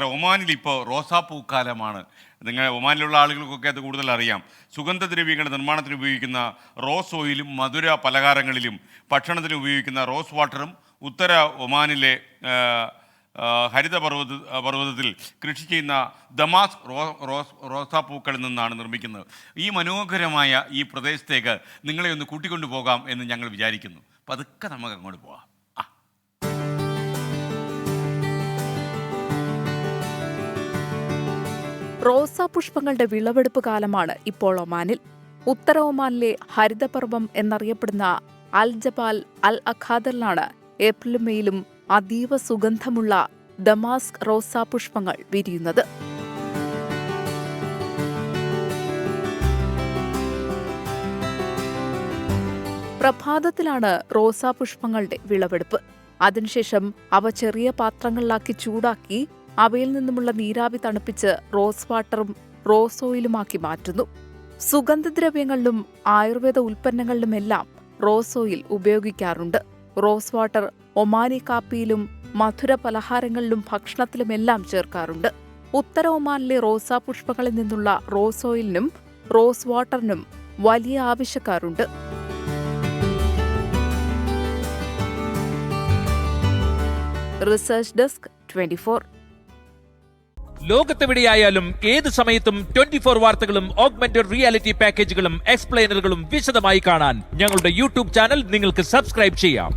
ഒമാനിൽ ഇപ്പോൾ റോസാപ്പൂക്കാലമാണ്. ഒമാനിലുള്ള ആളുകൾക്കൊക്കെ അത് കൂടുതൽ അറിയാം. സുഗന്ധദ്രവ്യങ്ങളുടെ നിർമ്മാണത്തിന് ഉപയോഗിക്കുന്ന റോസ് ഓയിലും മധുര പലഹാരങ്ങളിലും ഭക്ഷണത്തിന് ഉപയോഗിക്കുന്ന റോസ് വാട്ടറും ഉത്തര ഒമാനിലെ പർവ്വതത്തിൽ കൃഷി ചെയ്യുന്ന ദമാസ്ക് റോസാപ്പൂക്കളിൽ നിന്നാണ് നിർമ്മിക്കുന്നത്. ഈ മനോഹരമായ ഈ പ്രദേശത്തേക്ക് നിങ്ങളെ ഒന്ന് കൂട്ടിക്കൊണ്ടു പോകാം എന്ന് ഞങ്ങൾ വിചാരിക്കുന്നു. അപ്പം അതൊക്കെ നമുക്ക് അങ്ങോട്ട് പോകാം. റോസാ പുഷ്പങ്ങളുടെ വിളവെടുപ്പ് കാലമാണ് ഇപ്പോൾ ഒമാനിൽ. ഉത്തര ഒമാനിലെ ഹരിതപർവം എന്നറിയപ്പെടുന്ന അൽ ജബാൽ അൽ അഖാദറിലാണ് ഏപ്രിലും മെയിലും അതീവ സുഗന്ധമുള്ള ദമാസ്ക് റോസാ പുഷ്പങ്ങൾ വിരിയുന്നത്. പ്രഭാതത്തിലാണ് റോസാ പുഷ്പങ്ങളുടെ വിളവെടുപ്പ്. അതിനുശേഷം അവ ചെറിയ പാത്രങ്ങളിലാക്കി ചൂടാക്കി അവയിൽ നിന്നുമുള്ള നീരാവി തണുപ്പിച്ച് റോസ് വാട്ടറും റോസ് ഓയിലുമാക്കി മാറ്റുന്നു. സുഗന്ധദ്രവ്യങ്ങളിലും ആയുർവേദ ഉൽപ്പന്നങ്ങളിലുമെല്ലാം റോസ് ഓയിൽ ഉപയോഗിക്കാറുണ്ട്. റോസ് വാട്ടർ ഒമാനി കാപ്പിയിലും മധുര പലഹാരങ്ങളിലും ഭക്ഷണത്തിലുമെല്ലാം ചേർക്കാറുണ്ട്. ഉത്തര ഒമാനിലെ റോസാ പുഷ്പങ്ങളിൽ നിന്നുള്ള റോസ് ഓയിലിനും റോസ് വാട്ടറിനും വലിയ ആവശ്യക്കാരുണ്ട്. Research desk 24. ലോകത്തെവിടെയായാലും ഏത് സമയത്തും 24 വാർത്തകളും ഓഗ്മെന്റഡ് റിയാലിറ്റി പാക്കേജുകളും എക്സ്പ്ലെയിനറുകളും വിശദമായി കാണാൻ ഞങ്ങളുടെ യൂട്യൂബ് ചാനൽ നിങ്ങൾക്ക് സബ്സ്ക്രൈബ് ചെയ്യാം.